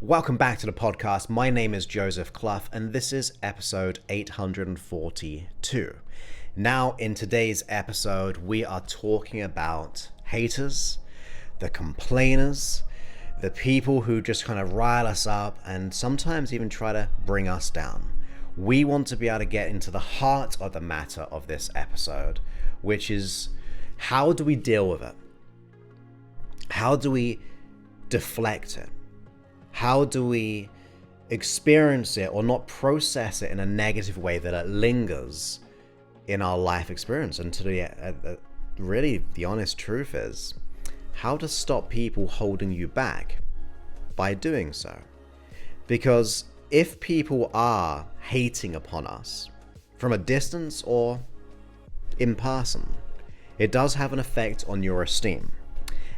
Welcome back to the podcast. My name is Joseph Clough, and this is episode 842. Now, in today's episode, we are talking about haters, the complainers, the people who just kind of rile us up and sometimes even try to bring us down. We want to be able to get into the heart of the matter of this episode, which is how do we deal with it? How do we deflect it? How do we experience it or not process it in a negative way that it lingers in our life experience? And really, the honest truth is how to stop people holding you back by doing so. Because if people are hating upon us from a distance or in person, it does have an effect on your esteem.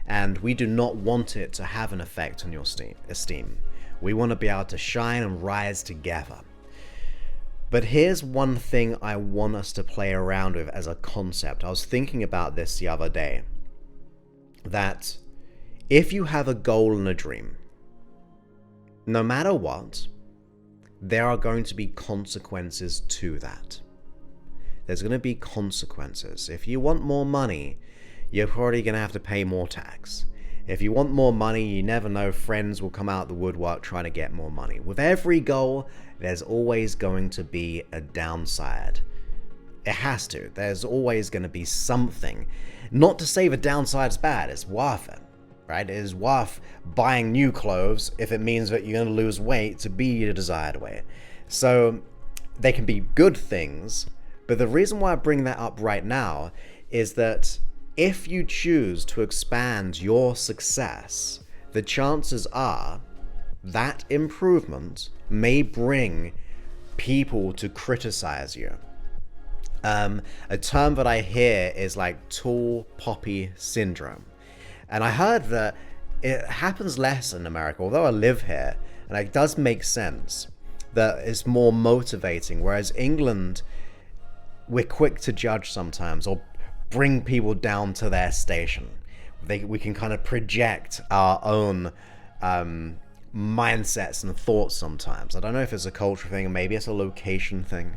And we do not want it to have an effect on your esteem. We want to be able to shine and rise together. But here's one thing I want us to play around with as a concept. I was thinking about this the other day. That if you have a goal and a dream, no matter what, there are going to be consequences to that. There's going to be consequences. If you want more money, you're probably going to have to pay more tax. If you want more money, you never know, friends will come out the woodwork trying to get more money. With every goal, there's always going to be a downside. It has to. There's always going to be something. Not to say the downside's bad, it's worth it, right? It is worth buying new clothes if it means that you're going to lose weight to be your desired weight. So they can be good things, but the reason why I bring that up right now is that if you choose to expand your success, the chances are that improvement may bring people to criticize you. A term that I hear is like tall poppy syndrome. And I heard that it happens less in America, although I live here, and it does make sense that it's more motivating, whereas England, we're quick to judge sometimes or bring people down to their station. We can kind of project our own mindsets and thoughts sometimes. I don't know if it's a cultural thing, or maybe it's a location thing,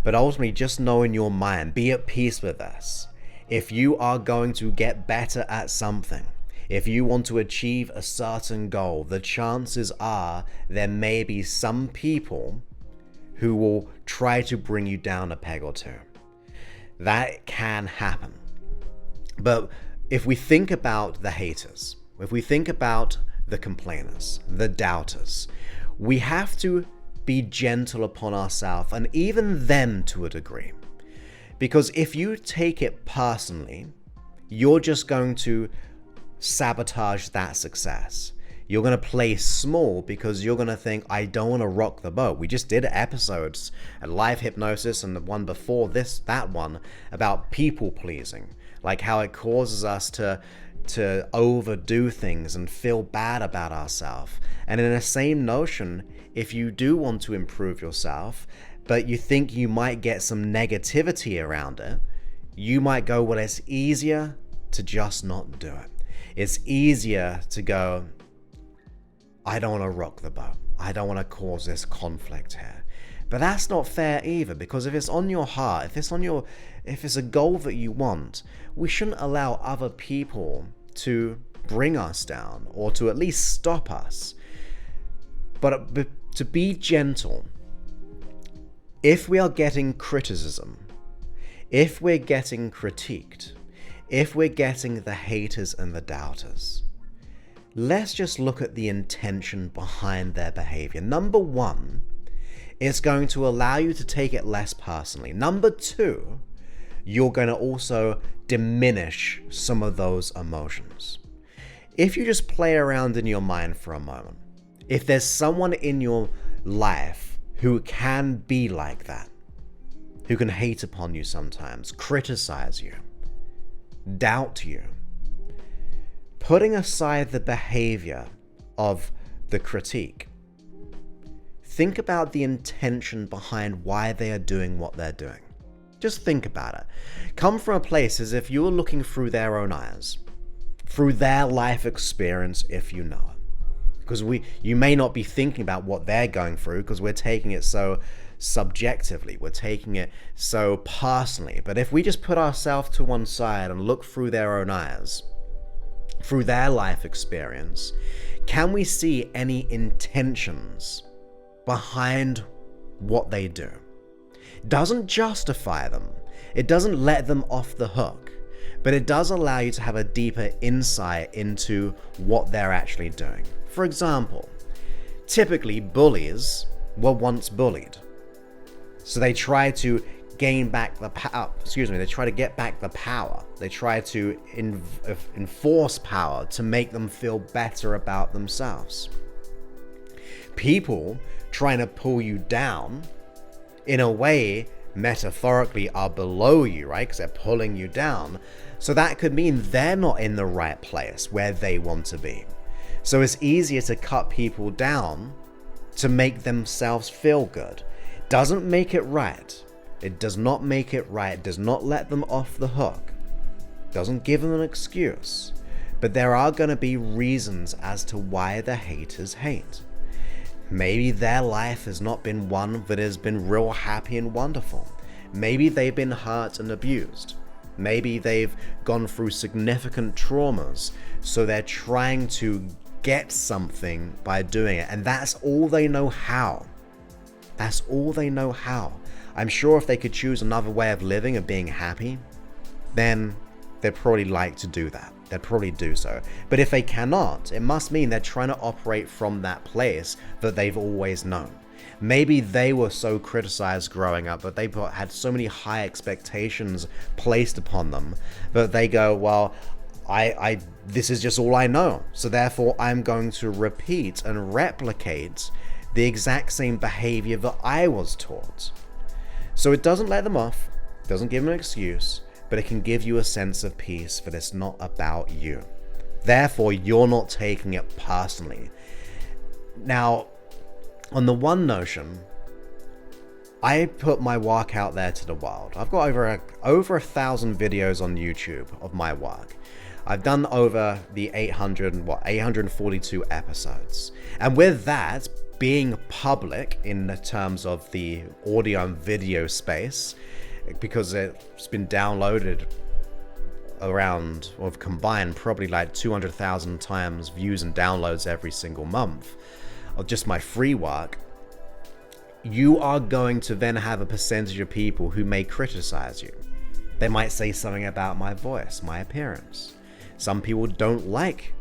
but ultimately just know in your mind, be at peace with this. If you are going to get better at something, if you want to achieve a certain goal, the chances are there may be some people who will try to bring you down a peg or two. That can happen. But if we think about the haters, if we think about the complainers, the doubters, we have to be gentle upon ourselves and even them to a degree. Because if you take it personally, you're just going to sabotage that success. You're going to play small because you're going to think, I don't want to rock the boat. We just did episodes at Live Hypnosis and the one before that one about people pleasing, like how it causes us to overdo things and feel bad about ourselves. And in the same notion, if you do want to improve yourself, but you think you might get some negativity around it, you might go, well, it's easier to just not do it. It's easier to go, I don't want to rock the boat. I don't want to cause this conflict here. But that's not fair either, because if it's on your heart, if it's a goal that you want, we shouldn't allow other people to bring us down or to at least stop us. But to be gentle, if we are getting criticism, if we're getting critiqued, if we're getting the haters and the doubters, let's just look at the intention behind their behavior. Number one, it's going to allow you to take it less personally. Number two, you're going to also diminish some of those emotions. If you just play around in your mind for a moment, if there's someone in your life who can be like that, who can hate upon you sometimes, criticize you, doubt you, putting aside the behavior of the critique, think about the intention behind why they are doing what they're doing. Just think about it. Come from a place as if you're looking through their own eyes, through their life experience, if you know it. because you may not be thinking about what they're going through, because we're taking it so subjectively, we're taking it so personally. But if we just put ourselves to one side and look through their own eyes, through their life experience, can we see any intentions behind what they do? It doesn't justify them, it doesn't let them off the hook, but it does allow you to have a deeper insight into what they're actually doing. For example, typically bullies were once bullied, so they try to gain back the power. They try to get back the power. They try to enforce power to make them feel better about themselves. People trying to pull you down, in a way, metaphorically, are below you, right? Because they're pulling you down. So that could mean they're not in the right place where they want to be. So it's easier to cut people down to make themselves feel good. Doesn't make it right. It does not make it right. It does not let them off the hook. Doesn't give them an excuse. But there are going to be reasons as to why the haters hate. Maybe their life has not been one that has been real happy and wonderful. Maybe they've been hurt and abused. Maybe they've gone through significant traumas, so they're trying to get something by doing it, and that's all they know how. That's all they know how. I'm sure if they could choose another way of living, of being happy, then they'd probably like to do that. They'd probably do so. But if they cannot, it must mean they're trying to operate from that place that they've always known. Maybe they were so criticized growing up, but they had so many high expectations placed upon them that they go, well, this is just all I know. So therefore I'm going to repeat and replicate the exact same behavior that I was taught. So it doesn't let them off, doesn't give them an excuse, but it can give you a sense of peace that it's not about you. Therefore, you're not taking it personally. Now, on the one notion, I put my work out there to the world. I've got over 1,000 videos on YouTube of my work. I've done over the 842 episodes. And with that being public in the terms of the audio and video space, because it's been downloaded around, or combined, probably like 200,000 times views and downloads every single month of just my free work, you are going to then have a percentage of people who may criticize you. They might say something about my voice, my appearance. Some people don't like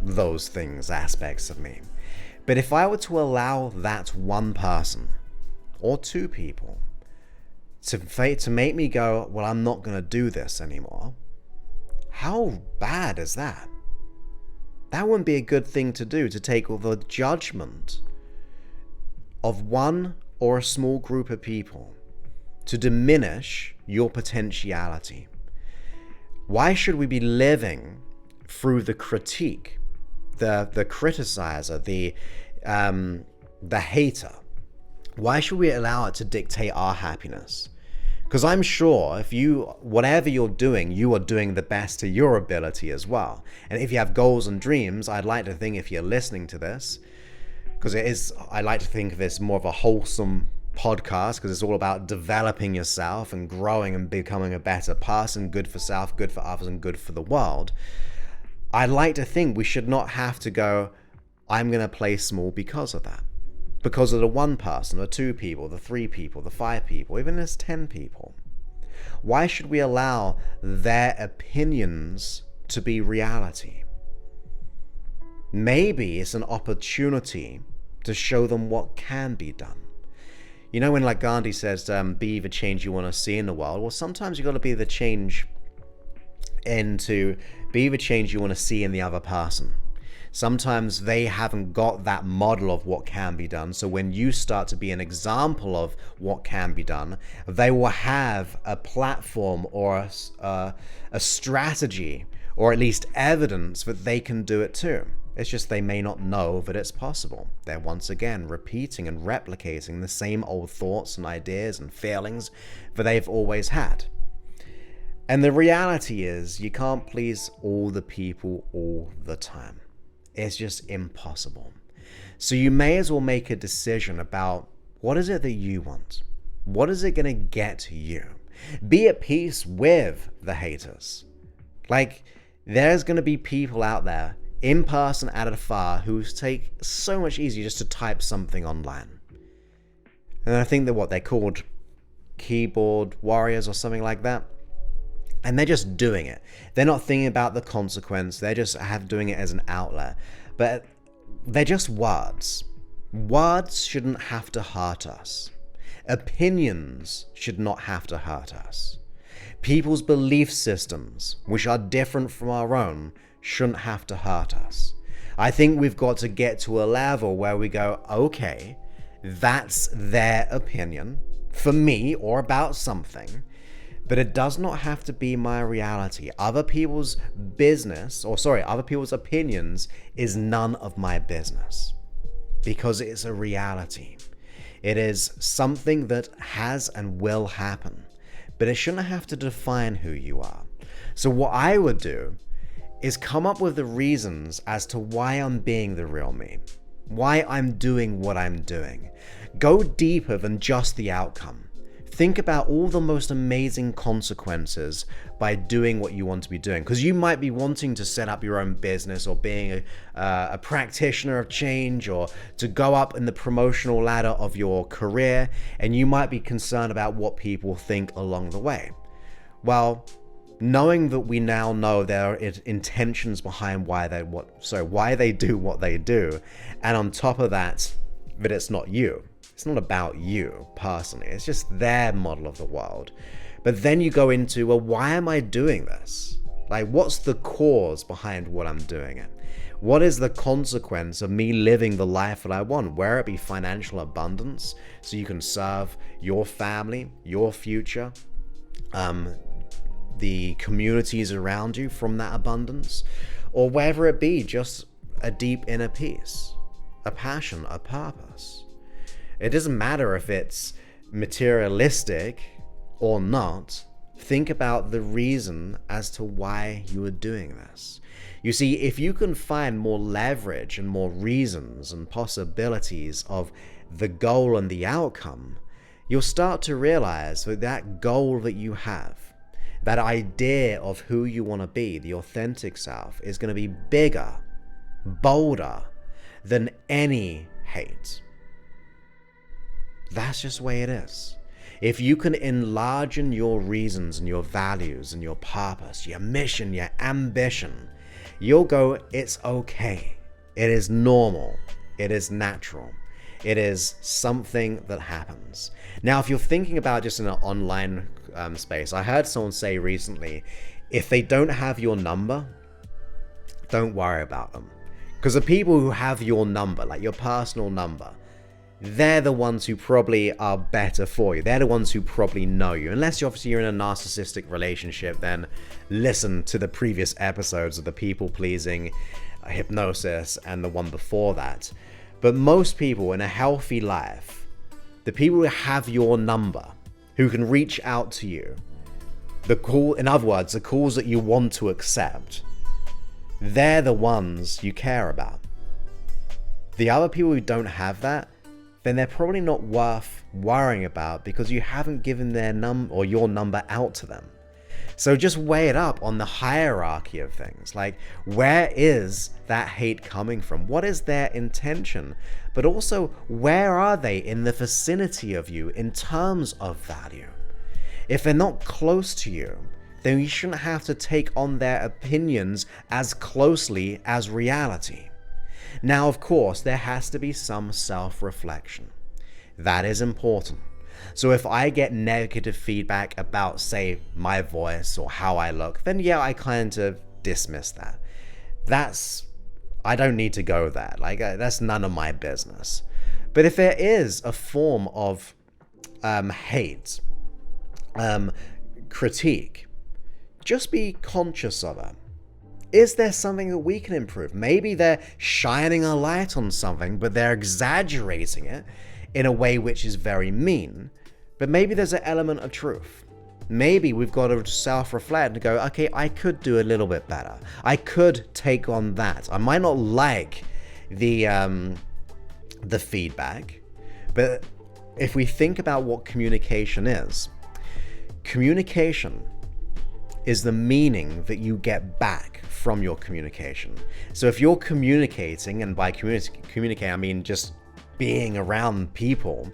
those things, aspects of me. But if I were to allow that one person or two people to make me go, well, I'm not going to do this anymore, how bad is that? That wouldn't be a good thing to do, to take all the judgment of one or a small group of people to diminish your potentiality. Why should we be living through the critique, the criticizer, the hater? Why should we allow it to dictate our happiness? Because I'm sure if whatever you're doing, you are doing the best to your ability as well. And if you have goals and dreams, I'd like to think, if you're listening to this, because I like to think of this more of a wholesome podcast, because it's all about developing yourself and growing and becoming a better person, good for self, good for others, and good for the world. I'd like to think we should not have to go, I'm going to play small because of that. Because of the one person, the two people, the three people, the 5 people, even there's 10 people. Why should we allow their opinions to be reality? Maybe it's an opportunity to show them what can be done. You know, when like Gandhi says, be the change you want to see in the world, well, sometimes you've got to be the change you want to see in the other person. Sometimes they haven't got that model of what can be done. So when you start to be an example of what can be done, they will have a platform or a strategy, or at least evidence that they can do it too. It's just they may not know that it's possible. They're once again repeating and replicating the same old thoughts and ideas and feelings that they've always had. And the reality is, you can't please all the people all the time. It's just impossible. So you may as well make a decision about what is it that you want? What is it going to get you? Be at peace with the haters. Like, there's going to be people out there, in person and afar, who take so much easier just to type something online. And I think that they're called keyboard warriors or something like that. And they're just doing it. They're not thinking about the consequence. They're just doing it as an outlet. But they're just words. Words shouldn't have to hurt us. Opinions should not have to hurt us. People's belief systems, which are different from our own, shouldn't have to hurt us. I think we've got to get to a level where we go, okay, that's their opinion for me or about something, but it does not have to be my reality. Other people's other people's opinions is none of my business, because it's a reality. It is something that has and will happen, but it shouldn't have to define who you are. So what I would do is come up with the reasons as to why I'm being the real me, why I'm doing what I'm doing. Go deeper than just the outcome. Think about all the most amazing consequences by doing what you want to be doing. Because you might be wanting to set up your own business, or being a practitioner of change, or to go up in the promotional ladder of your career, and you might be concerned about what people think along the way. Well, knowing that we now know there are intentions behind why they do what they do, and on top of that it's not you. It's not about you personally. It's just their model of the world. But then you go into, well, why am I doing this? Like, what's the cause behind what I'm doing it? What is the consequence of me living the life that I want? Where it be financial abundance, so you can serve your family, your future, the communities around you from that abundance, or whether it be just a deep inner peace, a passion, a purpose. It doesn't matter if it's materialistic or not. Think about the reason as to why you are doing this. You see, if you can find more leverage and more reasons and possibilities of the goal and the outcome, you'll start to realize that that goal that you have, that idea of who you want to be, the authentic self, is going to be bigger, bolder than any hate. That's just the way it is. If you can enlarge your reasons and your values and your purpose, your mission, your ambition, you'll go, it's okay. It is normal. It is natural. It is something that happens. Now, if you're thinking about just in an online space, I heard someone say recently, if they don't have your number, don't worry about them. Because the people who have your number, like your personal number, they're the ones who probably are better for you. They're the ones who probably know you. Unless you're in a narcissistic relationship, then listen to the previous episodes of the people-pleasing hypnosis and the one before that. But most people in a healthy life, the people who have your number, who can reach out to you, in other words, the calls that you want to accept, they're the ones you care about. The other people who don't have that, then they're probably not worth worrying about, because you haven't given your number out to them. So just weigh it up on the hierarchy of things. Like, where is that hate coming from? What is their intention? But also, where are they in the vicinity of you in terms of value? If they're not close to you, then you shouldn't have to take on their opinions as closely as reality. Now, of course, there has to be some self-reflection. That is important. So if I get negative feedback about, say, my voice or how I look, then yeah, I kind of dismiss that. I don't need to go there. Like, that's none of my business. But if there is a form of hate, critique, just be conscious of it. Is there something that we can improve? Maybe they're shining a light on something, but they're exaggerating it in a way which is very mean. But maybe there's an element of truth. Maybe we've got to self-reflect and go, okay, I could do a little bit better. I could take on that. I might not like the the feedback. But if we think about what communication is the meaning that you get back from your communication. So if you're communicating, and by communicate I mean just being around people,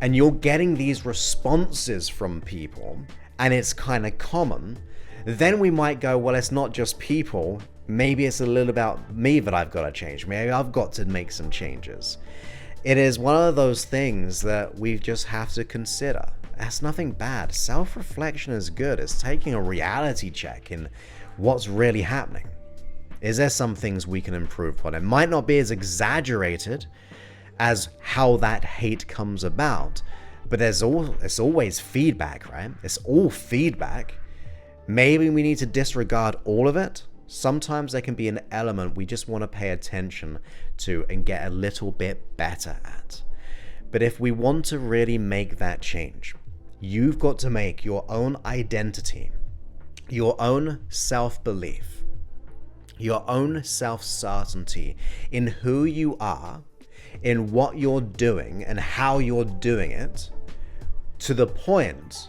and you're getting these responses from people, and it's kind of common, then we might go, well, it's not just people. Maybe it's a little about me that I've got to change. Maybe I've got to make some changes. It is one of those things that we just have to consider. That's nothing bad. Self-reflection is good. It's taking a reality check in what's really happening. Is there some things we can improve upon? It might not be as exaggerated as how that hate comes about, but it's always feedback, right? It's all feedback. Maybe we need to disregard all of it. Sometimes there can be an element we just want to pay attention to and get a little bit better at. But if we want to really make that change, you've got to make your own identity, your own self-belief, your own self-certainty in who you are, in what you're doing and how you're doing it, to the point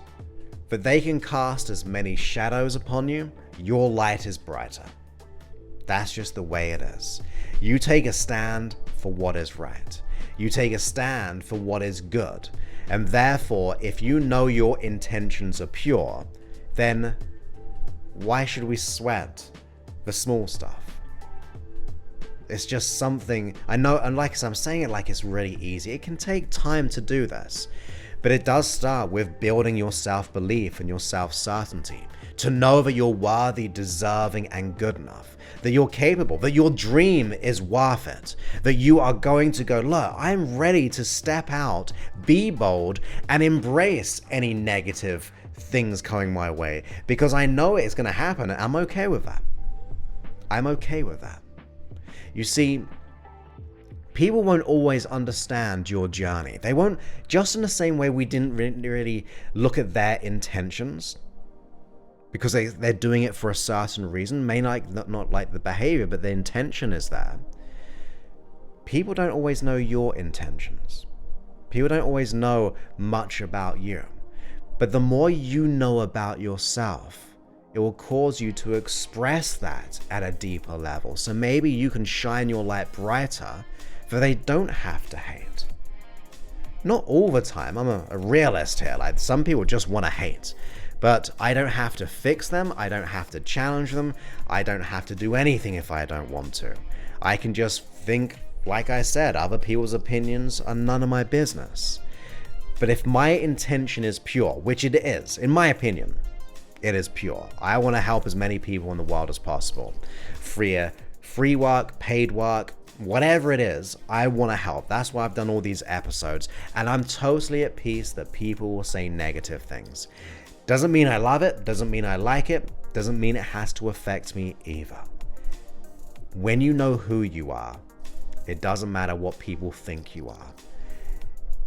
that they can cast as many shadows upon you, your light is brighter. That's just the way it is. You take a stand for what is right. You take a stand for what is good. And therefore, if you know your intentions are pure, then why should we sweat the small stuff? It's just something, I know, and like I said, I'm saying it like it's really easy. It can take time to do this, but it does start with building your self-belief and your self-certainty, to know that you're worthy, deserving, and good enough, that you're capable, that your dream is worth it, that you are going to go, look, I'm ready to step out, be bold, and embrace any negative things coming my way, because I know it's going to happen, and I'm okay with that. I'm okay with that. You see, people won't always understand your journey. They won't, just in the same way we didn't really look at their intentions, because they're doing it for a certain reason, may not like the behavior, but the intention is there. People don't always know your intentions. People don't always know much about you. But the more you know about yourself, it will cause you to express that at a deeper level. So maybe you can shine your light brighter, for they don't have to hate. Not all the time. I'm a realist here. Like, some people just want to hate. But I don't have to fix them. I don't have to challenge them. I don't have to do anything if I don't want to. I can just think, like I said, other people's opinions are none of my business. But if my intention is pure, which it is, in my opinion, it is pure. I want to help as many people in the world as possible. Free work, paid work, whatever it is, I want to help. That's why I've done all these episodes. And I'm totally at peace that people will say negative things. Doesn't mean I love it, doesn't mean I like it, doesn't mean it has to affect me either. When you know who you are, it doesn't matter what people think you are.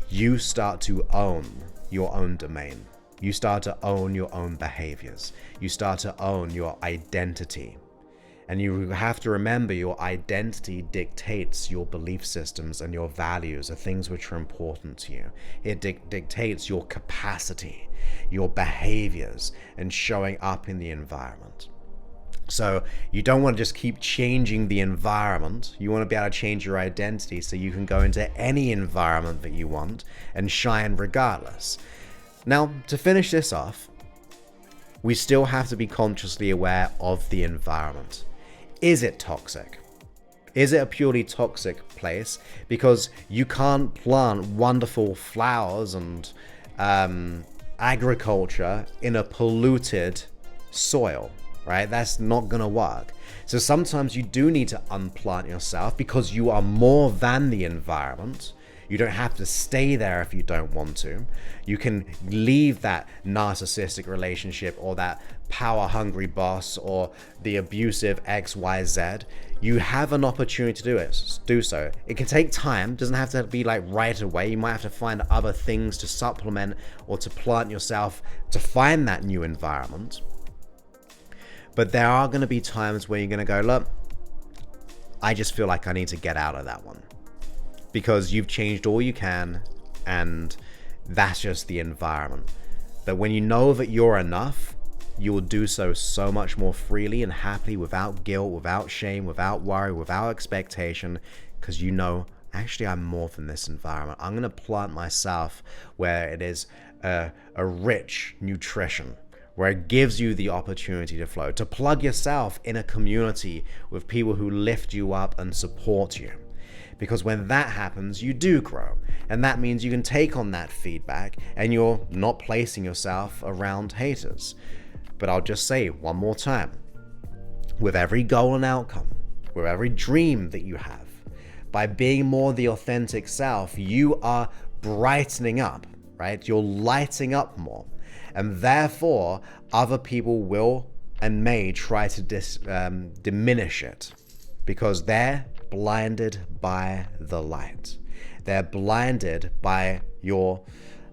You start to own your own domain. You start to own your own behaviors. You start to own your identity. And you have to remember, your identity dictates your belief systems and your values, the things which are important to you. It dictates your capacity, your behaviors, and showing up in the environment. So you don't want to just keep changing the environment. You want to be able to change your identity so you can go into any environment that you want and shine regardless. Now, to finish this off, we still have to be consciously aware of the environment. Is it toxic? Is it a purely toxic place? Because you can't plant wonderful flowers and agriculture in a polluted soil, right? That's not gonna work. So sometimes you do need to unplant yourself, because you are more than the environment. You don't have to stay there if you don't want to. You can leave that narcissistic relationship, or that power-hungry boss, or the abusive XYZ. You have an opportunity to do so. It can take time. It doesn't have to be like right away. You might have to find other things to supplement or to plant yourself to find that new environment. But there are going to be times where you're going to go, look, I just feel like I need to get out of that one. because you've changed all you can, and that's just the environment. But when you know that you're enough, you will do so much more freely and happily, without guilt, without shame, without worry, without expectation, because you know, actually, I'm more than this environment. I'm going to plant myself where it is a rich nutrition, where it gives you the opportunity to flow, to plug yourself in a community with people who lift you up and support you. Because when that happens, you do grow. And that means you can take on that feedback and you're not placing yourself around haters. But I'll just say one more time, with every goal and outcome, with every dream that you have, by being more the authentic self, you are brightening up, right? You're lighting up more. And therefore, other people will and may try to diminish it, because they're blinded by the light. They're blinded by your,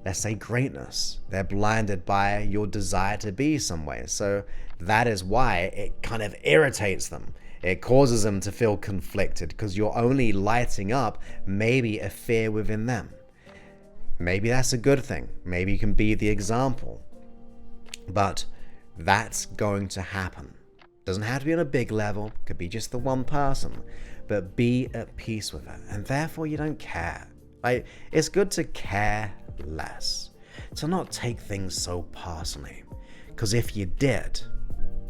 let's say, greatness. They're blinded by your desire to be somewhere. So that is why it kind of irritates them. It causes them to feel conflicted, because you're only lighting up maybe a fear within them. Maybe that's a good thing. Maybe you can be the example. But that's going to happen. Doesn't have to be on a big level. Could be just the one person. But be at peace with it. And therefore you don't care. Like, it's good to care less. To not take things so personally. Because if you did,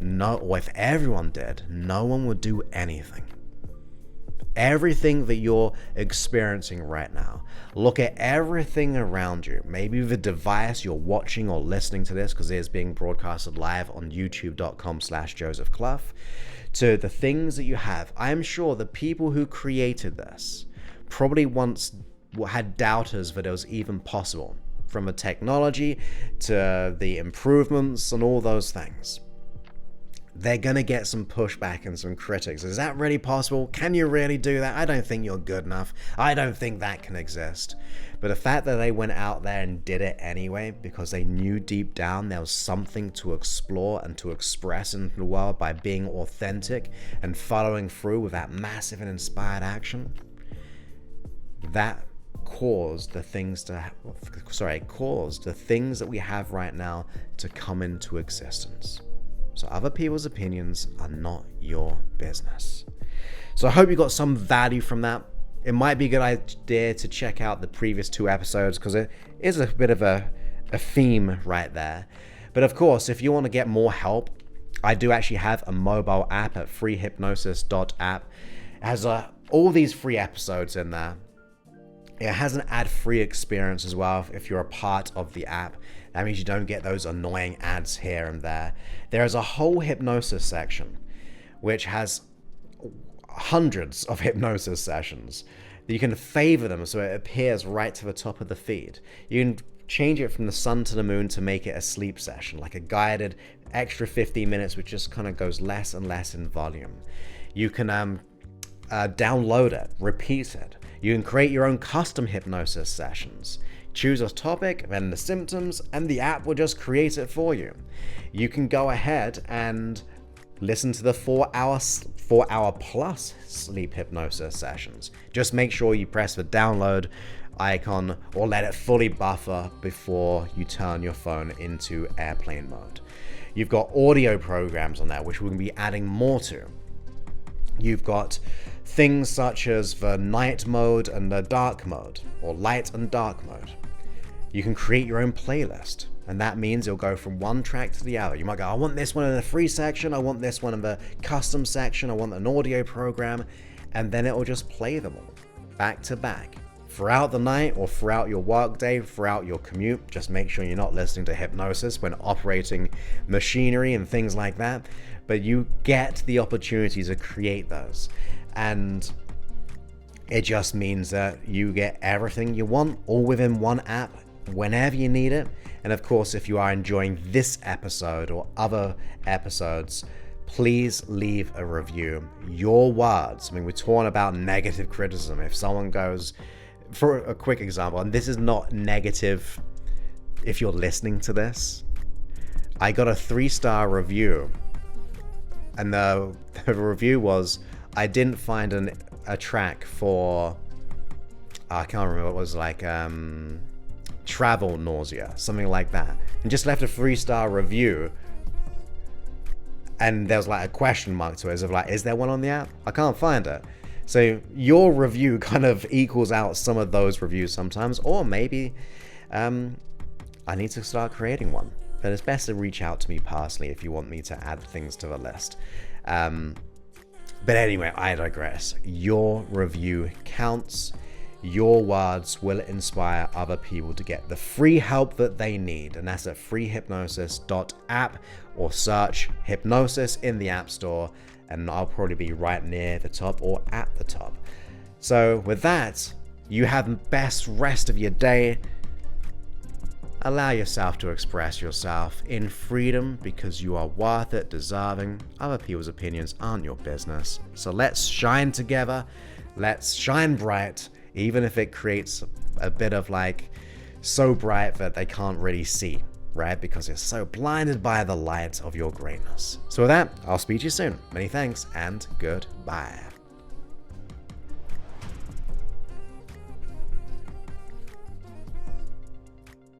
or if everyone did, no one would do anything. Everything that you're experiencing right now, look at everything around you. Maybe the device you're watching or listening to this, because it is being broadcasted live on youtube.com/Joseph Clough, to the things that you have. I am sure the people who created this probably once had doubters that it was even possible, from the technology to the improvements and all those things. They're going to get some pushback and some critics. Is that really possible? Can you really do that? I don't think you're good enough. I don't think that can exist. But the fact that they went out there and did it anyway, because they knew deep down there was something to explore and to express into the world by being authentic and following through with that massive and inspired action, that caused the things that we have right now to come into existence. So other people's opinions are not your business. So I hope you got some value from that. It might be a good idea to check out the previous 2 episodes, because it is a bit of a theme right there. But of course, if you want to get more help, I do actually have a mobile app at freehypnosis.app. It has all these free episodes in there. It has an ad-free experience as well if you're a part of the app. That means you don't get those annoying ads here and there. There is a whole hypnosis section, which has hundreds of hypnosis sessions. You can favor them so it appears right to the top of the feed. You can change it from the sun to the moon to make it a sleep session, like a guided extra 15 minutes, which just kind of goes less and less in volume. You can download it, repeat it. You can create your own custom hypnosis sessions. Choose a topic, then the symptoms, and the app will just create it for you. You can go ahead and listen to the 4-hour plus sleep hypnosis sessions. Just make sure you press the download icon or let it fully buffer before you turn your phone into airplane mode. You've got audio programs on there, which we're going to be adding more to. You've got things such as the night mode and the dark mode, or light and dark mode. You can create your own playlist, and that means it'll go from one track to the other. You might go, I want this one in the free section, I want this one in the custom section, I want an audio program, and then it will just play them all back to back throughout the night or throughout your workday, throughout your commute. Just make sure you're not listening to hypnosis when operating machinery and things like that, but you get the opportunity to create those. And it just means that you get everything you want all within one app whenever you need it. And of course, if you are enjoying this episode or other episodes, please leave a review. Your words. I mean, we're talking about negative criticism. If someone goes, for a quick example, and this is not negative if you're listening to this, I got a 3-star review, and the review was, I didn't find a track for I can't remember, it was like travel nausea, something like that, and just left a 3-star review. And there was like a question mark to it, as of like, is there one on the app? I can't find it. So your review kind of equals out some of those reviews sometimes, or maybe I need to start creating one. But it's best to reach out to me personally if you want me to add things to the list. But anyway, I digress. Your review counts. Your words will inspire other people to get the free help that they need. And that's at freehypnosis.app, or search hypnosis in the App Store, and I'll probably be right near the top or at the top. So with that, you have the best rest of your day. Allow yourself to express yourself in freedom, because you are worth it, deserving. Other people's opinions aren't your business. So let's shine together. Let's shine bright, even if it creates a bit of like so bright that they can't really see, right? Because you're so blinded by the light of your greatness. So with that, I'll speak to you soon. Many thanks and goodbye.